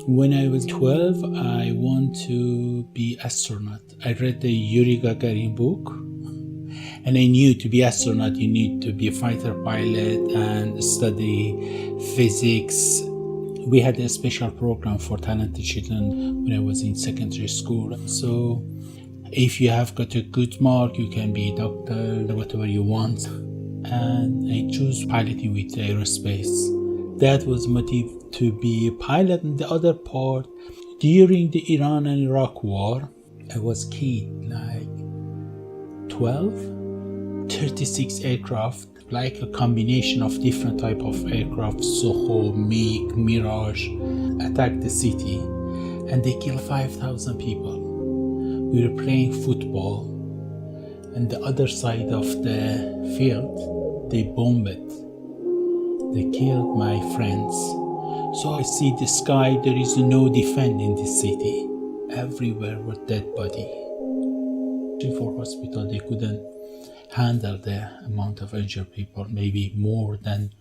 When I was 12, I want to be astronaut. I read the Yuri Gagarin book, and I knew to be astronaut, you need to be a fighter pilot and study physics. We had a special program for talented children when I was in secondary school. So if you have got a good mark, you can be a doctor, whatever you want. And I chose piloting with aerospace. That was motive to be a pilot. And the other part, during the Iran and Iraq war, I was kid, like 12, 36 aircraft, like a combination of different type of aircraft, Soho, MiG, Mirage, attacked the city, and they killed 5,000 people. We were playing football, and the other side of the field, they bombed it. They killed my friends. So I see the sky, there is no defense in this city. Everywhere were dead body. For hospital, they couldn't handle the amount of injured people, maybe more than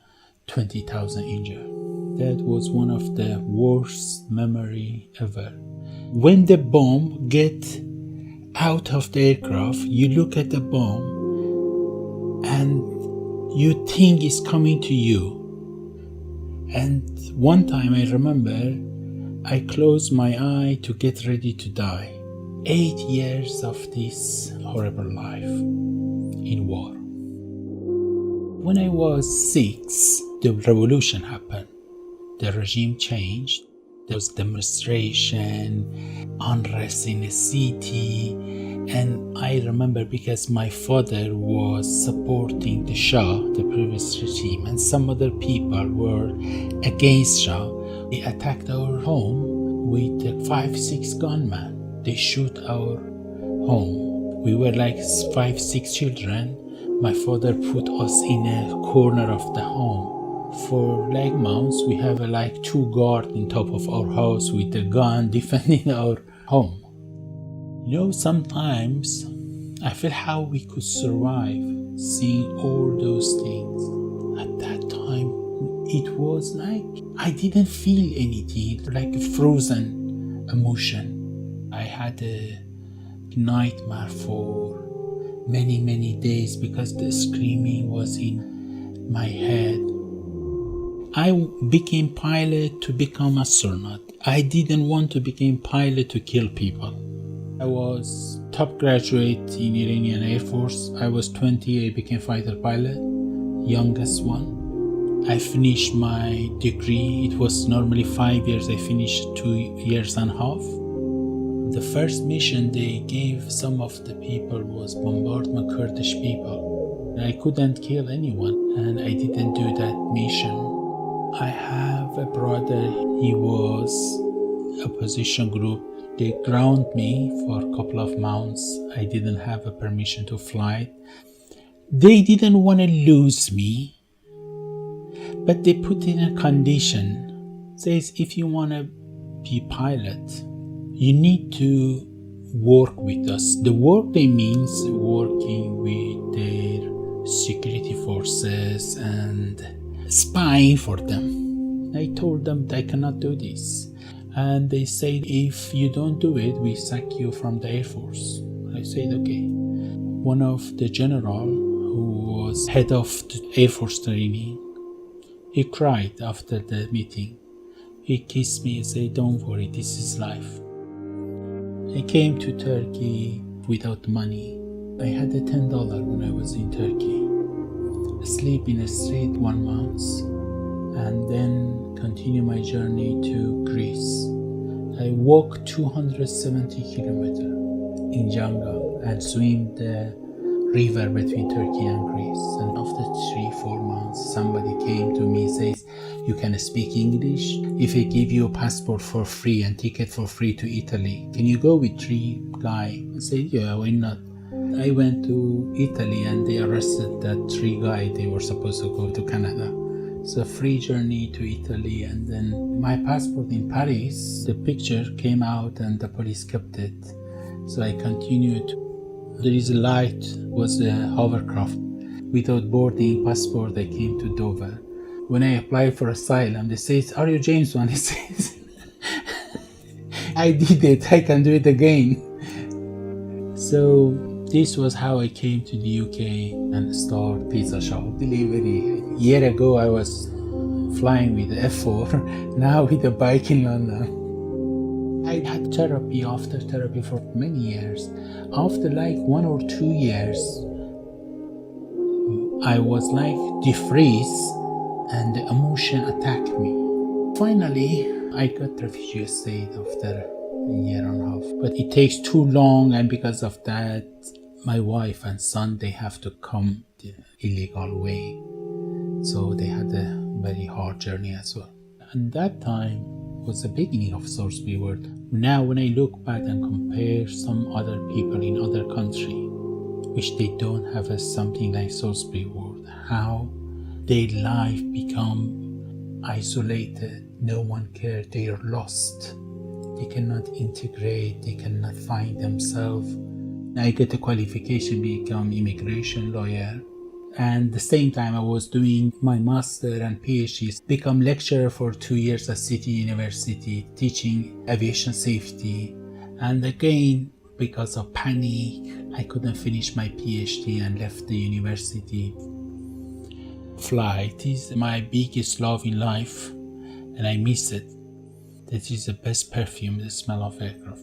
20,000 injured. That was one of the worst memory ever. When the bomb get out of the aircraft, you look at the bomb and you think it's coming to you. And one time I remember I closed my eye to get ready to die. 8 years of this horrible life in war. When I was 6, the revolution happened. The regime changed. There was demonstration, unrest in the city, and I remember because my father was supporting the Shah, the previous regime, and some other people were against Shah. They attacked our home with 5-6 gunmen. They shoot our home. We were like 5-6 children. My father put us in a corner of the home. For like months, we have like 2 guards on top of our house with a gun defending our home. You know, sometimes I feel how we could survive seeing all those things. At that time, it was like I didn't feel anything, like a frozen emotion. I had a nightmare for many days because the screaming was in my head. I became pilot to become astronaut. I didn't want to become pilot to kill people. I was top graduate in Iranian Air Force. I was 20, I became fighter pilot, youngest one. I finished my degree. It was normally 5 years. I finished 2 years and a half. The first mission they gave some of the people was bombardment Kurdish people. I couldn't kill anyone and I didn't do that mission. I have a brother, he was opposition group. They ground me for a couple of months. I didn't have a permission to fly. They didn't want to lose me, but they put in a condition. Says if you want to be pilot, you need to work with us. The work they means working with their security forces and spying for them. I told them I cannot do this. And they said, if you don't do it, we sack you from the Air Force. I said, okay. One of the general who was head of the Air Force training, he cried after the meeting. He kissed me and said, don't worry, this is life. I came to Turkey without money. I had a $10 when I was in Turkey. Sleep in a street 1 month and then continue my journey to Greece. I walked 270 kilometers in jungle and swim the river between Turkey and Greece. And after 3-4 months, somebody came to me and says, you can speak English? If I give you a passport for free and ticket for free to Italy, can you go with 3 guys? I said, yeah, why not? I went to Italy and they arrested that 3 guys. They were supposed to go to Canada. So free journey to Italy, and then my passport in Paris, the picture came out and the police kept it. So I continued. There is a light, was a hovercraft. Without boarding passport, I came to Dover. When I applied for asylum, they said, are you James Wan? He says, I did it, I can do it again. So this was how I came to the UK and start pizza shop delivery. A year ago I was flying with F4, now with a bike in London. I had therapy after therapy for many years. After like 1 or 2 years, I was like defreeze and the emotion attacked me. Finally, I got refugee state after a year and a half. But it takes too long, and because of that, my wife and son, they have to come the illegal way. So they had a very hard journey as well. And that time was the beginning of Salisbury World. Now when I look back and compare some other people in other countries, which they don't have something like Salisbury World, how their life become isolated, no one cares, they are lost. They cannot integrate, they cannot find themselves. I get a qualification, become immigration lawyer. And at the same time I was doing my master and PhD, become lecturer for 2 years at City University, teaching aviation safety. And again, because of panic, I couldn't finish my PhD and left the university. Flight is my biggest love in life, and I miss it. That is the best perfume, the smell of aircraft.